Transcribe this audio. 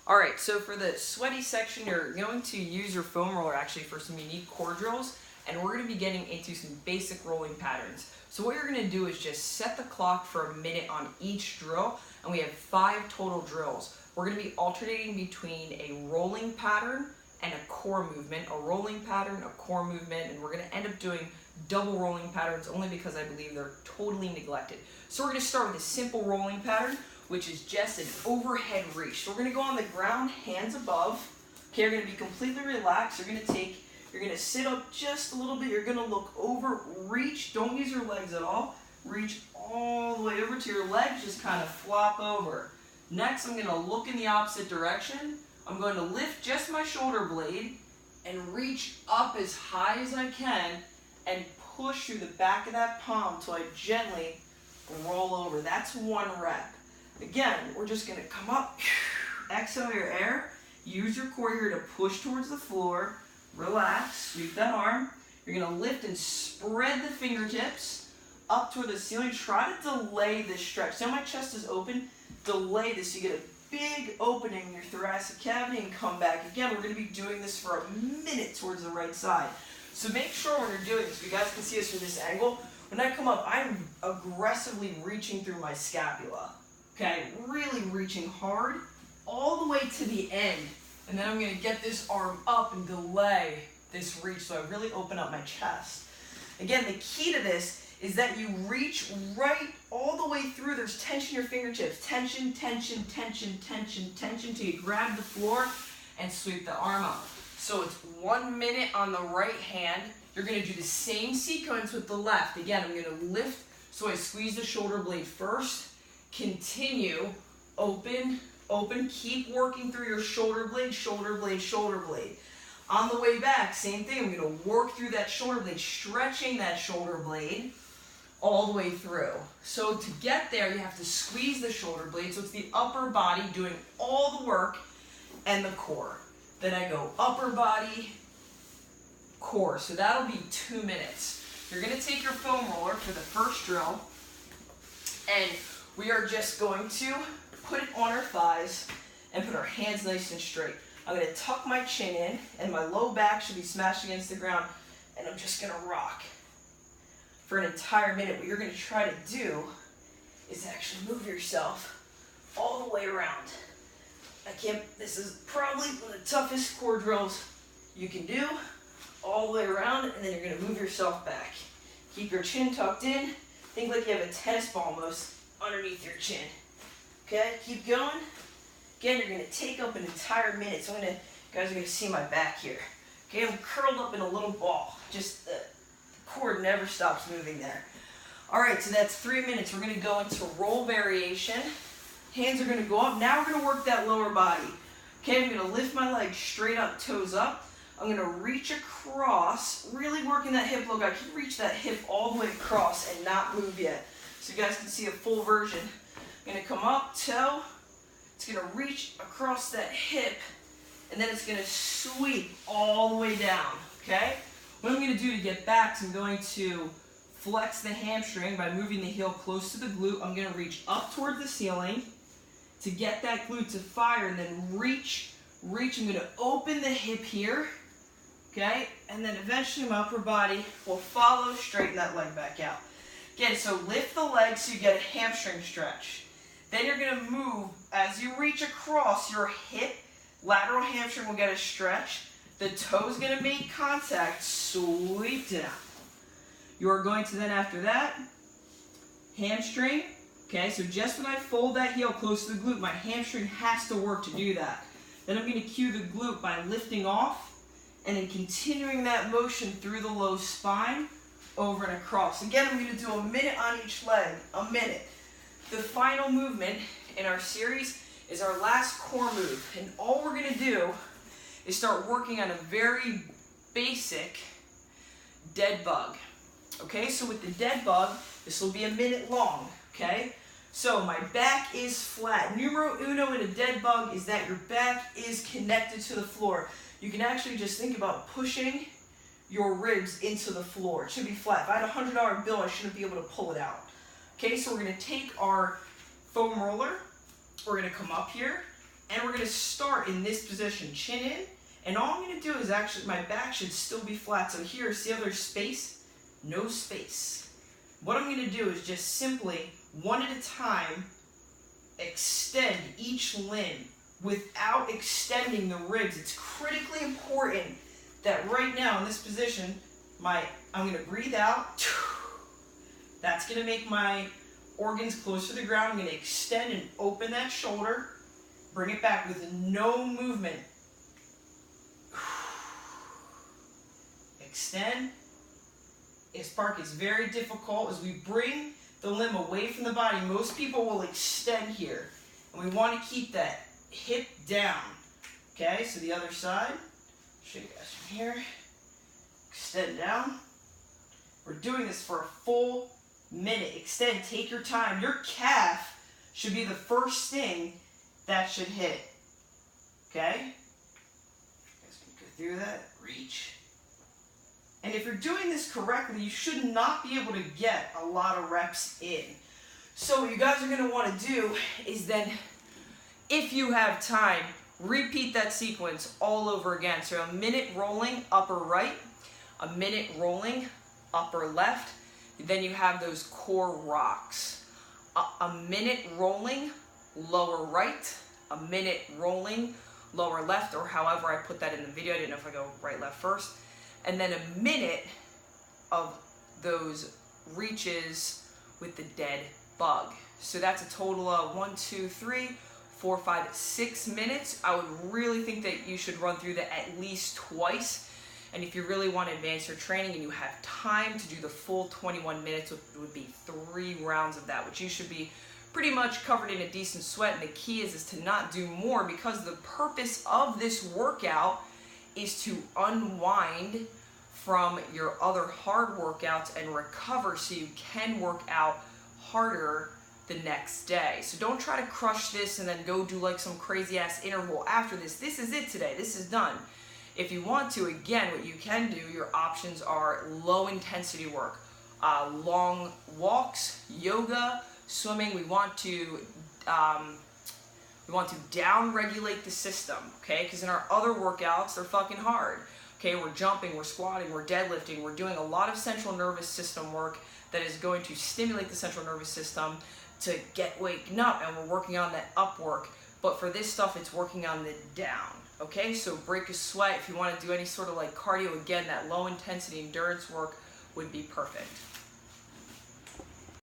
All right, so for the sweaty section, you're going to use your foam roller actually for some unique core drills, and we're going to be getting into some basic rolling patterns. So what you're going to do is just set the clock for a minute on each drill, and we have 5 total drills. We're going to be alternating between a rolling pattern and a core movement, a rolling pattern, a core movement, and we're going to end up doing double rolling patterns only because I believe they're totally neglected. So we're going to start with a simple rolling pattern, which is just an overhead reach. So we're going to go on the ground, hands above. Okay, you're going to be completely relaxed. You're going to sit up just a little bit. You're going to look over, reach. Don't use your legs at all. Reach all the way over to your legs. Just kind of flop over. Next, I'm going to look in the opposite direction. I'm going to lift just my shoulder blade and reach up as high as I can and push through the back of that palm until I gently roll over. That's 1 rep. Again, we're just going to come up, exhale your air, use your core here to push towards the floor, relax, sweep that arm. You're going to lift and spread the fingertips up toward the ceiling. Try to delay this stretch. See how my chest is open? Delay this so you get a big opening in your thoracic cavity and come back. Again, we're going to be doing this for a minute towards the right side. So make sure when you're doing this, you guys can see us from this angle, when I come up, I'm aggressively reaching through my scapula. Okay, really reaching hard all the way to the end. And then I'm going to get this arm up and delay this reach so I really open up my chest. Again, the key to this is that you reach right all the way through. There's tension in your fingertips. Tension, tension, tension, tension, tension till you grab the floor and sweep the arm up. So it's 1 minute on the right hand. You're going to do the same sequence with the left. Again, I'm going to lift so I squeeze the shoulder blade first. Continue, open, open. Keep working through your shoulder blade, shoulder blade, shoulder blade. On the way back, same thing. I'm going to work through that shoulder blade, stretching that shoulder blade all the way through. So to get there, you have to squeeze the shoulder blade. So it's the upper body doing all the work and the core. Then I go upper body, core. So that'll be 2 minutes. You're going to take your foam roller for the first drill, and we are just going to put it on our thighs and put our hands nice and straight. I'm going to tuck my chin in, and my low back should be smashed against the ground, and I'm just going to rock for an entire minute. What you're going to try to do is actually move yourself all the way around. This is probably one of the toughest core drills you can do, all the way around, and then you're going to move yourself back. Keep your chin tucked in. Think like you have a tennis ball almost underneath your chin. Okay, keep going. Again, you're going to take up an entire minute. So you guys are going to see my back here. Okay, I'm curled up in a little ball. Just the cord never stops moving there. All right, so that's 3 minutes. We're going to go into roll variation. Hands are going to go up. Now we're going to work that lower body. Okay, I'm going to lift my legs straight up, toes up. I'm going to reach across, really working that hip look. I can reach that hip all the way across and not move yet. So you guys can see a full version. I'm going to come up, toe. It's going to reach across that hip, and then it's going to sweep all the way down, okay? What I'm going to do to get back is I'm going to flex the hamstring by moving the heel close to the glute. I'm going to reach up toward the ceiling to get that glute to fire, and then reach. I'm going to open the hip here, okay? And then eventually my upper body will follow, straighten that leg back out. Again, so lift the leg so you get a hamstring stretch. Then you're going to move, as you reach across your hip, lateral hamstring will get a stretch. The toe's going to make contact, sweep down. You are going to then, after that, hamstring. Okay, so just when I fold that heel close to the glute, my hamstring has to work to do that. Then I'm going to cue the glute by lifting off and then continuing that motion through the low spine, over and across. Again, I'm going to do a minute on each leg, a minute. The final movement in our series is our last core move. And all we're going to do is start working on a very basic dead bug. Okay, so with the dead bug, this will be a minute long. Okay, so my back is flat. Numero uno in a dead bug is that your back is connected to the floor. You can actually just think about pushing your ribs into the floor. It should be flat. If I had a $100 bill, I shouldn't be able to pull it out. Okay, so we're going to take our foam roller. We're going to come up here, And we're gonna start in this position, chin in, and all I'm gonna do is actually, my back should still be flat. So here, see how there's space? No space. What I'm gonna do is just simply, one at a time, extend each limb without extending the ribs. It's critically important that right now in this position, I'm gonna breathe out. That's gonna make my organs close to the ground. I'm gonna extend and open that shoulder. Bring it back with no movement. Extend. This part is very difficult as we bring the limb away from the body. Most people will extend here. And we want to keep that hip down. Okay, so the other side. Show you guys from here. Extend down. We're doing this for a full minute. Extend, take your time. Your calf should be the first thing that should hit. Okay? You guys can go through that. Reach. And if you're doing this correctly, you should not be able to get a lot of reps in. So what you guys are going to want to do is then, if you have time, repeat that sequence all over again. So a minute rolling upper right, a minute rolling upper left, then you have those core rocks. A minute rolling lower right, a minute rolling lower left, or however I put that in the video. I didn't know if I go right, left first. And then a minute of those reaches with the dead bug. So that's a total of 1, 2, 3, 4, 5, 6 minutes. I would really think that you should run through that at least twice. And if you really want to advance your training and you have time to do the full 21 minutes, which would be 3 rounds of that, which you should be pretty much covered in a decent sweat. And the key is to not do more, because the purpose of this workout is to unwind from your other hard workouts and recover so you can work out harder the next day. So don't try to crush this and then go do like some crazy ass interval after this. This is it today. This is done. If you want to, again, what you can do, your options are low intensity work, long walks, yoga, swimming. We want to down regulate the system, okay? Because in our other workouts, they're fucking hard. Okay, we're jumping, we're squatting, we're deadlifting, we're doing a lot of central nervous system work that is going to stimulate the central nervous system to get waking up, and we're working on that up work. But for this stuff, it's working on the down. Okay, so break a sweat. If you want to do any sort of like cardio, again, that low intensity endurance work would be perfect.